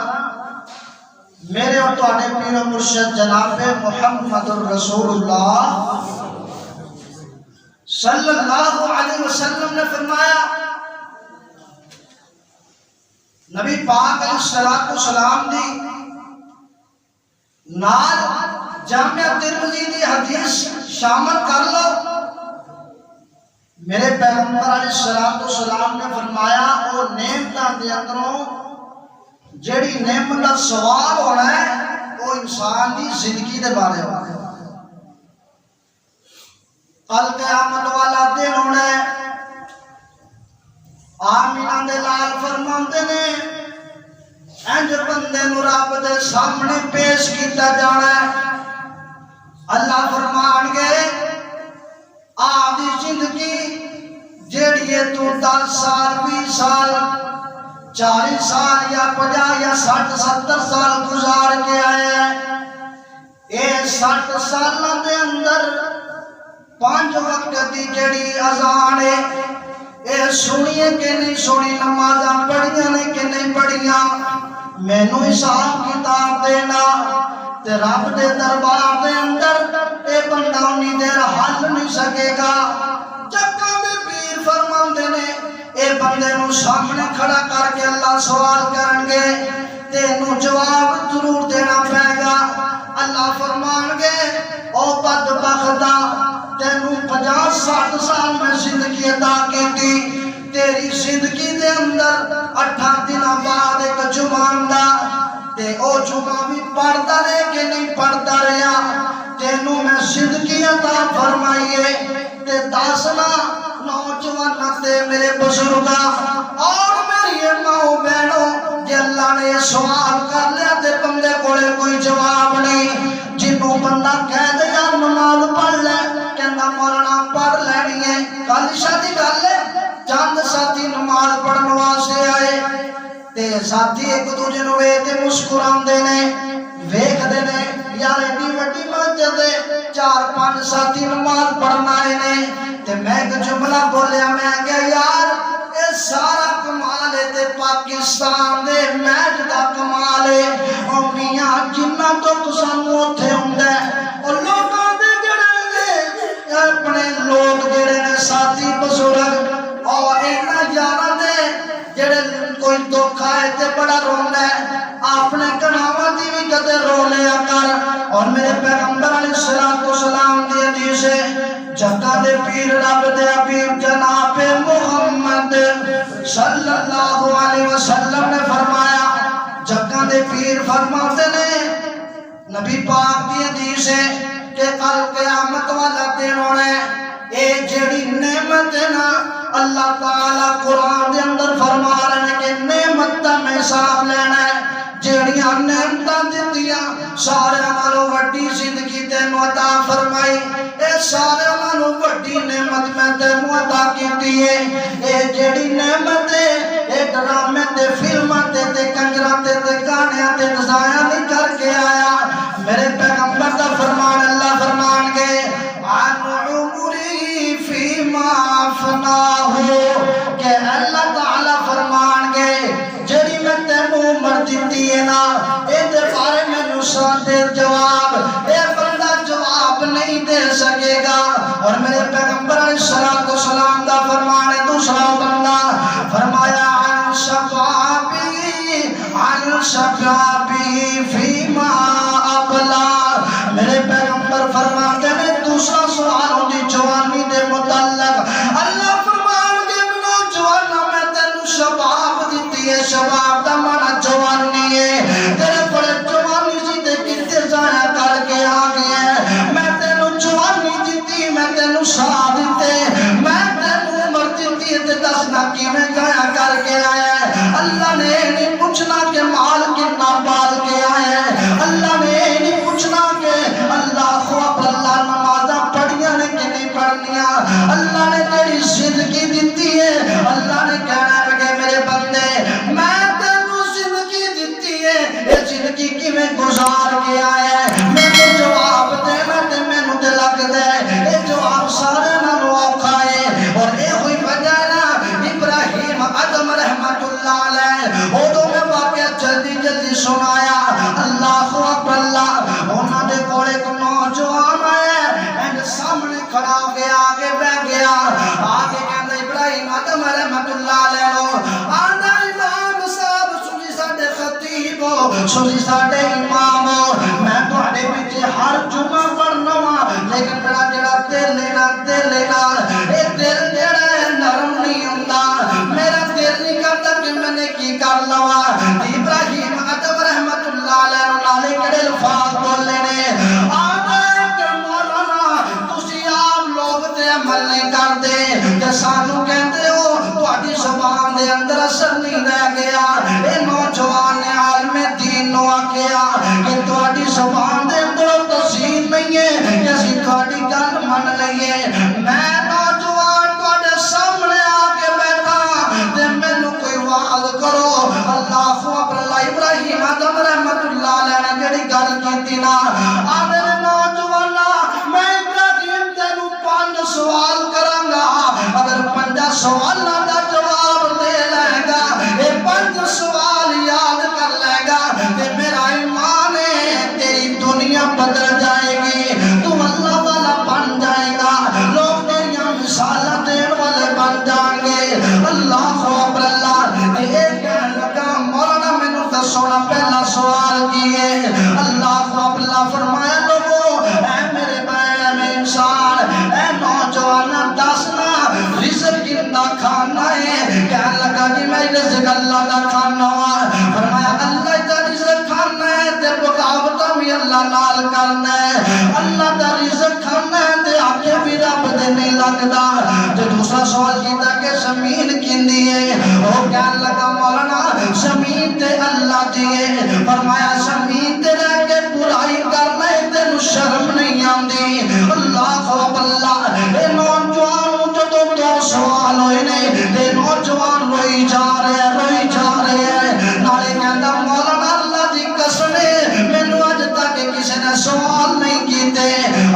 میرے اور تواڈے پیر و مرشد جناب محمد رسول اللہ صلی اللہ علیہ وسلم نے فرمایا، نبی پاک علیہ السلام دی نال جامعہ ترمذی دی حدیث شامل کر لو۔ میرے پیغمبر علیہ السلام نے فرمایا وہ نعمتاں دے اندروں جیڑی نعمت دا سوال ہونا ہے وہ انسان دی زندگی دے بارے ہونا ہے۔ کل قیامت والا دن ہونا ہے، آمینہ دے لال فرماندے نے انج بندے نو رب دے سامنے پیش کیتا جانا ہے۔ اللہ فرمان گے آدھی زندگی جیڑی ہے تو 10 سال 20 سال 40 سال یا 50 یا 60 70 سال گزار کے آئے ہیں، اے 60 سالاں دے اندر 5 وقت دی جیڑی اذان ہے اے سنیے کہ نہیں سنی، نمازاں پڑھیاں نے کہ نہیں پڑھیاں، مینوں حساب کتاب دینا تے رب دے دربار دے اندر اے بندہ انہی دیر حل نہیں سکے گا۔ چکاں دے پیر فرماندے نے اے بندے نو سامنے کھڑا کر کے اللہ سوال کرن گے تینوں جواب ضرور دینا پائے گا۔ اللہ فرمان گے او بدبختا تینوں 50 60 سال میں زندگی عطا کیتی، تیری زندگی دے اندر 8 دنوں بعد ایک جمعہ آندا تے او جمعہ بھی پڑھدا رہے کہ نہیں پڑھدا رہیا، تینوں میں زندگی عطا فرمائیے تے 10 نوجوان تے میرے بزرگاں اور میری ماں بہنوں کہ اللہ نے یہ سوال کر لیا تے بندے کولے کوئی جواب نہیں، جنوں بندہ کہہ دے یا نماز پڑھ لے کہندا مولانا پڑھ لینی ہے، کل شادی کر لے، چند ساتھی نماز پڑھن واسطے آئے تے ساتھی ایک دوجے نوں ویکھ کے مسکراندے نے، ویکھدے نے یار ایڈی وڈی مسجد ہے 4 5 ساتھی نماز پڑھن آئے نے تے میں ایک جملہ بولیا، میں کہیا یار اے سارا کمال ہے تے پاکستان دے میچ دا کمال ہے، او میاں جنہ تو سانوں اوتھے ہوندا ہے او لوکاں دے جڑے اپنے لوگ جڑے نے ساتھی بزرگ اور انہاں یاراں دے جڑے کوئی دکھ آئے تے بڑا روندا ہے، اپنے گناہاں دی بھی کدے رو لیا کر۔ اور میرے پیغمبر علیہ السلام دی حدیث ہے جگہ دے پیر رب دے حبیب جناب محمد صلی اللہ علیہ وسلم نے فرمایا، جگہ دے پیر فرماتے نے نبی پاک دی حدیث ہے کہ کل قیامت والا دن ہونا ہے، اے جڑی نعمت ہے نا اللہ تعالیٰ قرآن دے اندر فرما رہے ہیں کہ نعمت دا میں حساب لینا ہے، جڑیاں نعمتاں دتیاں سارے نالوں وڈی زندگی تینوں عطا فرمائی، اے سارے نالوں وڈی نعمت میں تینوں عطا کیتی ہے، اے جڑی نعمت ہے اے ڈرامے تے فلماں تے کنجراں تے گانیاں تے نزایاں نہیں کر کے آیا، دیتی ہے نا اے دے بارے میں نساتے جواب اے بندہ جواب نہیں دے سکے گا. اور میرے پیغمبر علیہ السلام دا فرمانے دوسرا بندہ فرمایا عن شبابی فیما ابلا. میرے پیغمبر فرماتے ہیں دوسرا سوال ہوتی جوانی دے متعلق. اللہ فرمانے نوجوان میں تینو شباب دیتی ہے. شباب دا مانا جوانی ہے. تیرے بڑے جوانی سی تے کتے ضائع کر کے آ گئے. میں تینو جوانی دیتی میں تینو شاہ دیتے میں تینو عمر دیتی ہے تے دسنا کی میں ضائع کر کے آیا ہے. اللہ نے نہیں پوچھنا کہ مال کتنا پال کے آیا ہے. اللہ نے نہیں پوچھنا کہ اللہ خواب اللہ نمازہ پڑھیاں نے کہ نہیں پڑھنیاں. اللہ نے تیری زندگی دیتی ہے. اللہ نے کہنا ہے کہ میرے بندے میں تینو زندگی دیتی ہے یہ زندگی کی میں گزار کے آیا ہے. میں نے جواب دینا تے میں نو دے لگ دے یہ جواب سارے نہ روکھا ہے. اور اے ہوئی وجہ نا ابراہیم آدم رحمت اللہ علیہ وہ تو میں واقعہ جلدی جلدی سنایا. اللہ اکبر اللہ انہاں دے کول ایک نوجوان آیا اینڈ سامنے کھڑا ہو گیا آگے بیٹھ گیا آگے کہندا ابراہیم آدم رحمت اللہ علیہ نو آندا امام صاحب سنی ساڈے خطیب سنی ساڈے امام میں تواڈے پیچھے ہر جمعہ پڑھنا وا لیکن میرا جڑا دل لینا اے دل جڑا ہے نرم نہیں ہوندا. میرا دل نہیں کرتا کہ میں نے کی کر لوا. ابراہیم آدم رحمت اللہ علیہ نالے کڑے الفاظ بولنے نے آنا کہ مولانا تسی آپ لوگ تے عمل نہیں کرتے کہ سانو کہتے ہو تواڈی زبان دے اندر اثر نہیں رہ گیا. اے نوجوان نے عالم دین نو آکھیا کہ تواڈی زبان دے اندر تصدیق نہیں ہے کہ اسی تواڈی گل من لئیے. میں نوجوان تواڈے سامنے آ کے بیٹھا تے مینوں کوئی وعظ کرو. اللہ اکبر اللہ ابراہیم آدم رحمت اللہ علیہ نے جڑی گل کیتی نا آدھے نوجوانا میں ابراہیم تینوں 5 سوال کراں گا اگر 5 سوالاں دا جواب دے لے گا اے 5 سوال یاد کر لے گا تے میرا ایمان ہے تیری دنیا بدل جائے گی. تو اللہ والا بن جائے گا. لوگ تیریاں مثالاں دین والے بن جائیں گے. اللہ اکبر اللہ اے کہنے لگا مولانا مینوں دسونا پہلا سوال کیے. اللہ اکبر اللہ فرمایا لوگو اے میرے بھائی میں انسان اے نوجوان دسنا رزق کتنا کھانا ہے. کہنے لگا کہ میں رزق اللہ دا کھانا ہوں. فرمایا اللہ دا رزق کھانا ہے تے بغاوت بھی اللہ نال کرنا ہے. اللہ دا رزق کھانا ہے تے آگے بھی رب دے نہیں لگدا. جو دوسرا سوال کیتا کہ زمین کیندی ہے وہ کہنے لگا مولانا زمین تے اللہ دیے. فرمایا زمین تے رہ کے برائی کرنا ہے تینوں شرم نہیں آندی. اللہ اکبر اللہ اے نوجوان جو دو سوال ہوئے نے تے نوجوان روئی جا رہے نالے کہندا مولانا اللہ دی قسم ہے مینوں اج تک کسی نے سوال نہیں کیتے.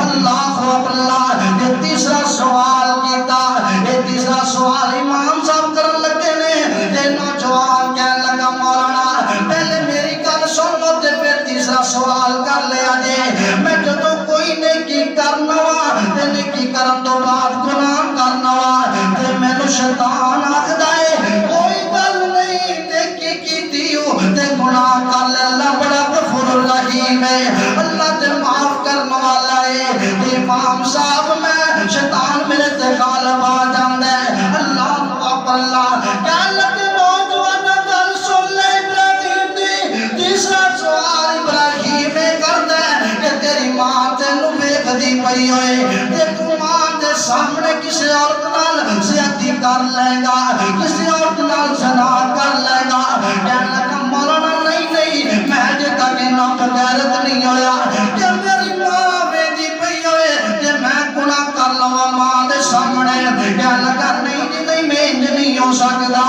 اللہ اکبر اللہ یہ تیسرا سوال کیتا. یہ تیسرا سوال امام صاحب کرن لگے نے تے نوجوان کہن لگا مولانا پہلے میری گل سن لو تے پھر تیسرا سوال کر لیا جے. میں جدوں کوئی نیکی کرنا وا تے نیکی کرن تو بعد گناہ کرنا وا تے مینوں شیطان آکھدا ہے کوئی گل نہیں نیکی کیتی ہو تے گناہ کر لے. اللہ بڑا غفور الرحیم ہے. اللہ تے معاف کرنے والا ہے. امام صاحب میں شیطان میرے تے غالب آ جاندا ہے. اللہ اکبر اللہ کہن لگے نوجوان گل سن لے ابراہیم دی. تیسرا سوال ابراہیم کردا ہے کہ تیری ماں تینوں ویکھدی پئی ہوئے تے تو ماں دے سامنے کسی عورت نال زیادتی کر لے گا کسی عورت نال زنا کر لے گا. کہن لگا مولانا نہیں میں جے تک نہ بغیرت نہیں ہویا کہ میری ماں ویندی پئی ہوئے تے میں گناہ کر لواں ماں دے سامنے. کہن لگا نہیں میں انج نہیں ہو سکدا.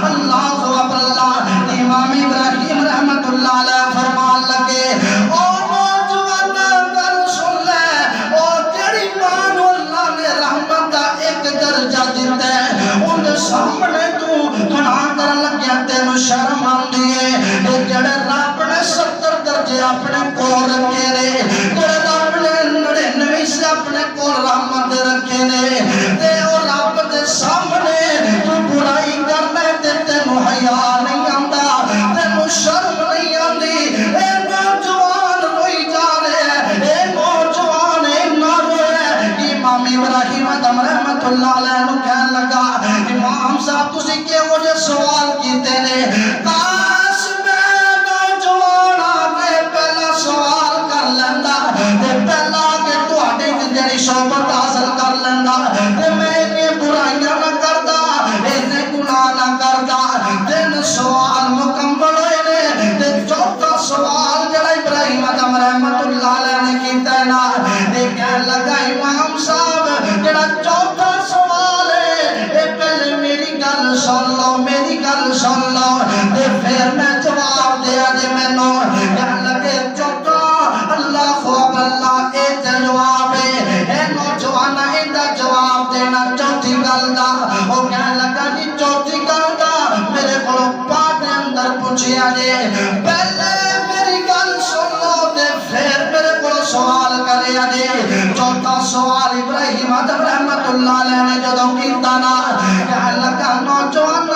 اللہ اکبر اللہ امام ابراہیم رحمت اللہ علیہ فرمان لگے او نوجوان گل سن لے او تیری ماں نو اللہ نے رحمت دا ایک درجہ دتا ہے. ان سامنے تو گناہ کرن لگیا تینوں شرم آندی ہے. اے جڑے اپنے کول رکھے نے جڑے اپنے 99 اپنے کول رحمت رکھے نے تے او رب دے سامنے تو برائی کرنا تے تینوں حیا نہیں آندا تینوں شرم نہیں آندی اے نوجوان روئی جا رہے اے نوجوان اینا روئے امام ابراہیم ادم رحمت اللہ علیہ نو کہن لگا امام صاحب تسی کہ مجھے سوال کیتے نے کاش میں نوجوان آگے پہلا سوال کر لیندا تے پہلا کہ تہاڈی جڑی صحبت حاصل کر لیندا تے میں یہ برائیاں نہ کردا اینے گناہ نہ کردا تین سوال مکمل ہوئے نے تے چوتھا سوال جڑا ابراہیم ادم رحمت اللہ علیہ نے کیتا ہے نا تے کہن لگا امام صاحب جڑا چوتھا سوال ہے اے پہلے میری گل سن لو تے پھر میں جواب دیا جے مینوں کہن لگے چوتھا اللہ اللہ اے تے جواب ہے اے نوجوان ایندا جواب دینا چوتھی گل دا او کہن لگا جی چوتھی گل دا میرے کولوں پاک دے اندر پوچھیا جے پہلے میری گل سن لو تے پھر میرے کولوں سوال کریا جے چوتھا سوال ابراہیم ادم رحمت اللہ علیہ نے جدوں کیتا نا کہن لگا نوجوان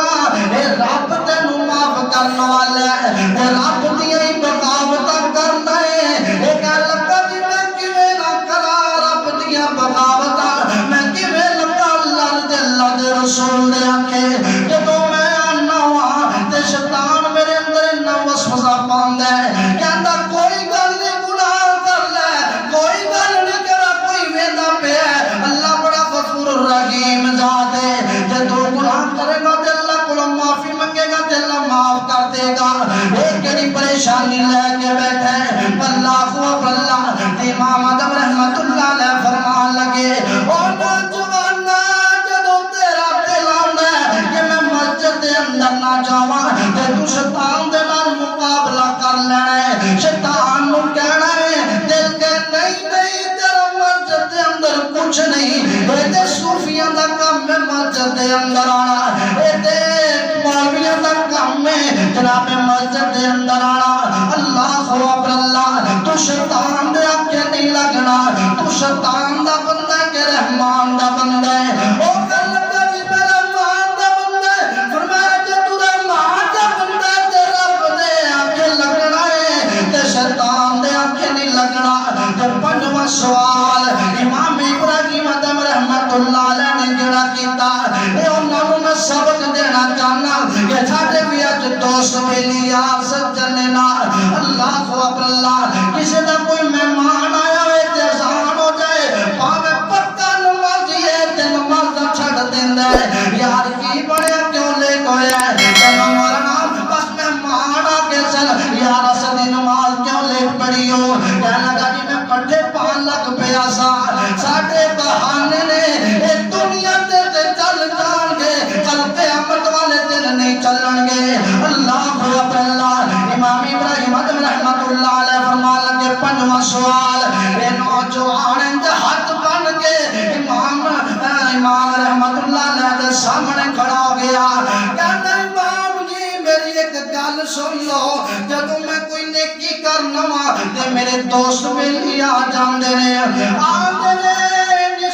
اے رب تینوں معاف کرن والا ہے تے رب دیاں ہی بغاوتاں کردا ہے اے کہن لگا جی میں کیویں نہ کراں رب دیاں بغاوتاں میں کیویں لگا اللہ دے رسول دے آکھے جدوں میں آنا ہاں تے شیطان میرے اندر انہاں وسوسہ پاوندا ہے کہندا کوئی گل نہیں گناہ کر لے کوئی گل نہیں کرا کوئی ویندا پیا اللہ بڑا غفور الرحیم ذات ہے جدوں گناہ کرے گا تے اللہ کولوں معافی منگے گا تے اللہ معاف کر دے گا اے کیڑی پریشانی لے کے بیٹھا ہے اللہ اللہ امام ادم رحمت اللہ علیہ فرمان لگے او نوجوانا جدوں تیرا دل آندا ہے کہ میں مسجد دے اندر نہ جاواں تے تو شیطان دے نال مقابلہ کر لینا ہے شیطان نو کہنا ہے دل کہ نہیں تیرا مسجد دے اندر کچھ نہیں اے تے صوفیاں دا کام ہے مسجد دے اندر آنا اے تے مولویاں دا کام ہے جناب مسجد دے اندر آنا اللہ اکبر اللہ تو شیطان دے آگے نہیں لگنا تو شیطان دا بندہ ہے کہ رحمان دا بندہ ہے او کر لگا جی میں رحمان دا بندہ ہے فرمایا جے تو رحمان دا بندہ ہے تے رب دے آگے لگنا ہے تے شیطان دے آگے نہیں لگنا تے پنجواں سوال امام ابراہیم ادم رحمت اللہ علیہ نے جڑا کیتا اے انہاں نوں میں سبق دینا چاہنا کہ ساڈے بھی اج دوست ملی یار سجن نے نا اللہ اکبر اللہ کسی دا کوئی مہمان آیا ہوئے تے اذان ہو جائے پاوے پکا نمازی ہے تے نماز چھڈ دیندا ہے یار کی بڑیا کیوں لیٹ ہویا ہے تے مولانا بس مہمان آ کے چل یار اصل نماز کیوں لیٹ پڑی ہو کہنے لگا جی میں پٹھے پان لگ پیا سا ساڈے بہانے نے اے دنیا تے چل جان گے کل قیامت والے دن نہیں چلن گے اللہ اکبر اللہ امام ابراہیم ادم رحمت اللہ علیہ فرمان لگے پنجواں سوال اے نوجوان دے ہاتھ بن کے امام رحمت اللہ علیہ دے سامنے کھڑا ہو گیا کہنا امام جی میری ایک گل سن لو جدوں میں کوئی نیکی کرنا وا تے میرے دوست میری آ جاندے نے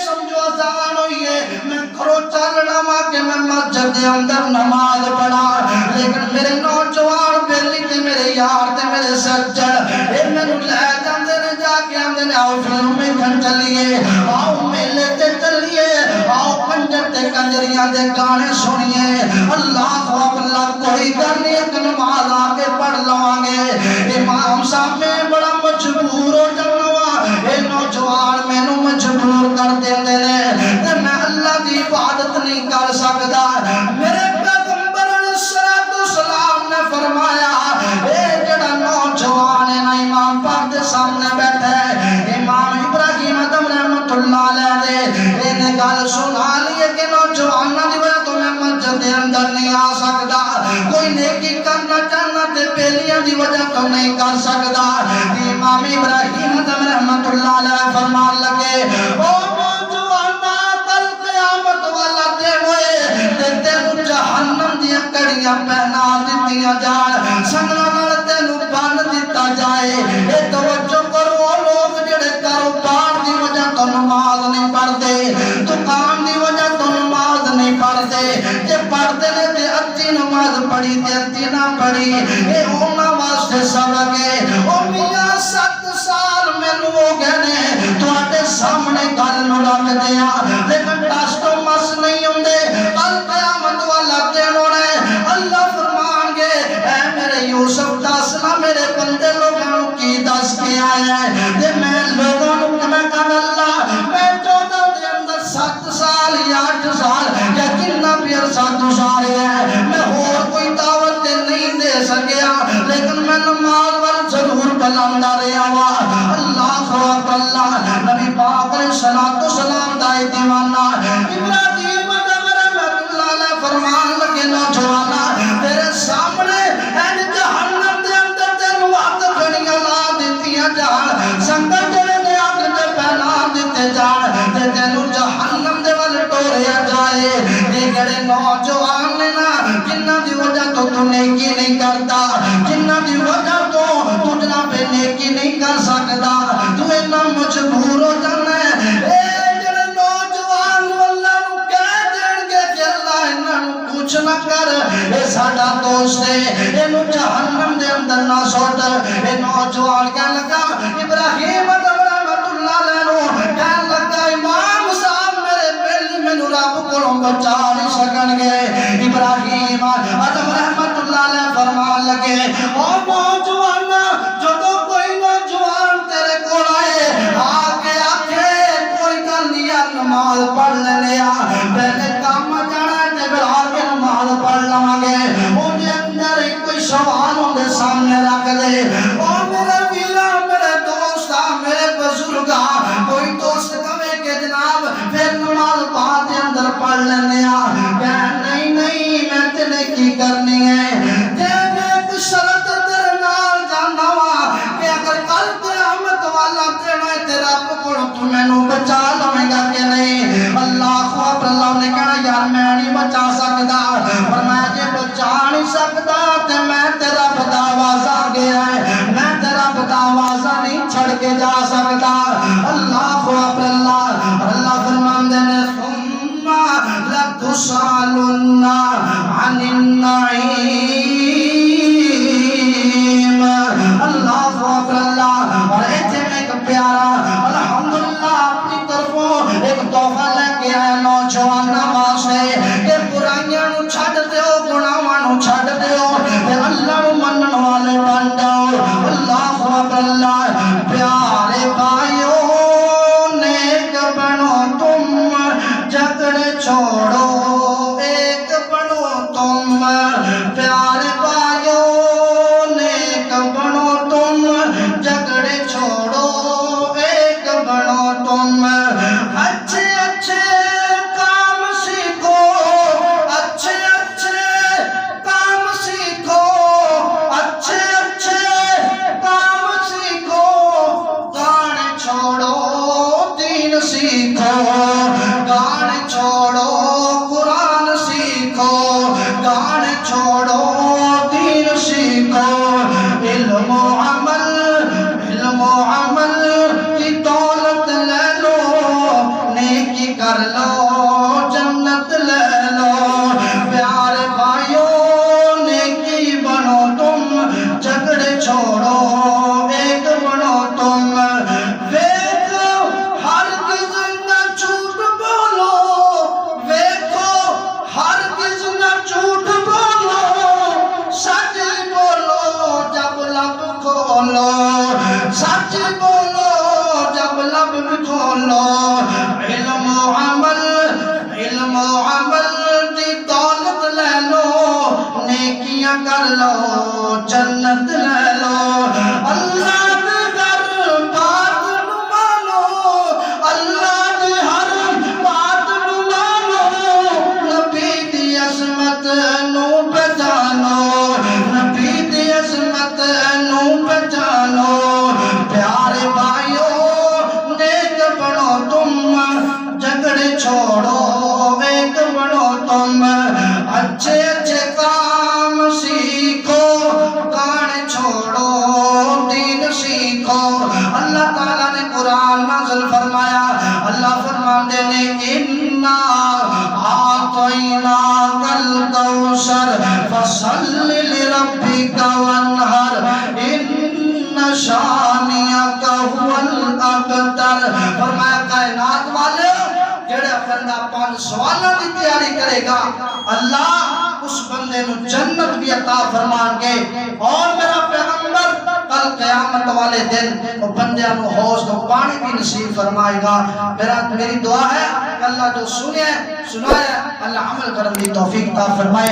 سمجھو اذان ہوئی ہے میں گھروں چلنا وا کہ میں مسجد دے اندر نماز پڑھا لیکن میرے نوجوان بیلی تے میرے یار تے میرے سجن اے مینوں لے جاندے نے جا کے آندے نے آؤ فلم ویکھن چلیے آؤ میلے تے چلیے آؤ پنجر تے کنجریاں دے گانے سنیے اللہ اللہ کوئی گل نہیں ایک نماز آ کے پڑھ لواں گے امام صاحب میں بڑا مجبور ہو جانا وا اے نوجوان مینوں مجبور کر دیندے نے تے میں اللہ دی عبادت نہیں کر سکدا میرے پیغمبر علیہ الصلوۃ والسلام نے فرمایا اے جڑا نوجوان ہے نا امام پاک دے سامنے بیٹھا ہے امام ابراہیم ادم رحمت اللہ علیہ دے اینے گل سنا لیے کہ نوجواناں دی وجہ تو میں مسجد دے اندر نہیں آ سکدا کوئی نیکی کرنا چاہنا تے بیلیاں دی وجہ تو نہیں کر سکدا امام ابراہیم ادم رحمت اللہ علیہ فرمان لگے او نوجوانا کل قیامت والا دن ہوئے تے تینوں جہنم دی کڑیاں پہنا دتیاں جان سنگلاں نال تینوں بن دتا جائے پڑھی دیتی نہ پڑھی اے اونا واسطے سبق ہے او میاں 7 سال میں ہو گئے نے تو آتے سامنے گل نو رکھ دیا لیکن ٹس تو مس نہیں ہوندے کل قیامت والا دن ہونا ہے اللہ فرمان گے اے میرے یوسف دسنا میرے بندے لوگوں کی دس کے آیا ہے تے میں لوگوں کو میں کہا اللہ میں 14 دے اندر 7 سال یا 8 سال یا کتنا بھی عرصہ گزارے ہے میں اور کوئی دعوت نہیں دے سکیا لیکن میں نماز وال ضرور بلاندا رہا وا اللہ اکبر اللہ نبی پاک علیہ الصلوۃ والسلام دا دیوانہ ابراہیم رحمۃ اللہ علیہ فرمان لگے نوجوانا تیرے سامنے این جہنم دے اندر تینوں ہاتھ گھڑیاں لا دتیاں جان سنگت دے اگ تے پہنا دتے جان تے تینوں جہنم دے ول ٹوریا جائے تے جڑے نوجوان نے نا جنہاں دی وجہ تو تو نیکی نہیں کرتا جنہاں دی وجہ تو تو جناب نیکی نہیں کر سکتا تو اتنا مجبور ہو جانا ہے اے جڑے نوجوان اللہ نو کہہ دین گے کہ اللہ انہاں نو کچھ نہ کر اے ساڈا دوست ہے اینو جہنم دے اندر نہ سٹ اے نوجوان کہنے لگا ابراہیم رحمۃ اللہ علیہ نو کہنے لگا امام صاحب میرے پہلی مینوں رب کولوں بچا نہیں سکن گے ابراہیم رحمۃ اللہ علیہ فرمان لگے او نوجوان جدوں کوئی نوجوان تیرے کول آئے آ کے آکھے کوئی گل نہیں یار نماز پڑھ لیا پہلے کام جانا ہے تے پھر آ کے نماز پڑھ لواں گے اون دے اندر کوئی سوال اون دے سامنے رکھ دے او میرے ویلا میرے دوستا میرے بزرگا کوئی دوست کہے کہ جناب پھر نماز بعد دے اندر پڑھ لینے آ کہ نہیں نہیں میں تے کی کرنی ہے تے میں ایک شرط تیرے نال جانا وا کہ اگر کل قیامت والا دن ہے تیرا پکڑ تو مینوں بچا لویں گا کہ نہیں اللہ اکبر اللہ نے کہا یار میں نہیں بچا سکتا پر میں جے بچا نہیں سکتا تے میں تیرا بداوازا گیا ہے میں تیرا بداوازا نہیں چھڑ کے جا سکتا اللہ اکبر اللہ فرماندے نے ثم لتسالن عن النعیم اللہ اکبر اللہ اور ایتھے میں ایک پیارا الحمدللہ اپنی طرفوں ایک تحفہ لے کے آیا نوجواناں واسطے کہ برائیاں نو چھڈ دیو گناہاں نو چھڈ دیو تے اللہ نو منن والے بن جاؤ اللہ اکبر اللہ پیارے بھائیو نیک بنو تم جھگڑے چھوڑو ایک بنو تم پیارے بھائیو نیک بنو تم جھگڑے چھوڑو ایک بنو تم اچھے اچھے کام سیکھو اچھے اچھے کام سیکھو اچھے اچھے کام سیکھو گانے چھوڑو دین سیکھو گانے چھوڑو قرآن سیکھو گانے چھوڑو دین سیکھو علم و عمل کی دولت لے لو نیکی کر لو جنت لے لو پیارے بھائیو نیکی بنو تم جھگڑے چھوڑو ایک بنو تم ویکھو ہرگز نہ جھوٹ بولو ویکھو ہرگز نہ جھوٹ بولو سچ بولو جب لب کھولو سچ بولو جب لب کھولو علم و عمل دی دولت لے لو نیکیاں کر لو جنت لے لو اللہ دے گھر بات نو مانو اللہ دے ہر بات نو مانو نبی دی عظمت نو پہچانو نبی دی عظمت نو پہچانو پیارے بھائیو نیک بنو تم جھگڑے چھوڑو ایک بنو تم اچھے اچھے کام سیکھو گانے چھوڑو وانحر ان شانئک هو الابتر. فرمایا کائنات والے جڑا بندہ 5 سوالوں کی تیاری کرے گا اللہ اس بندے نو جنت بھی عطا فرمان گے. اور میرا پیغمبر کل قیامت والے دن وہ بندے نو حوض تو پانی بھی نصیب فرمائے گا. میری دعا ہے کہ اللہ جو سنائے اللہ عمل کرنے کی توفیق عطا فرمائے.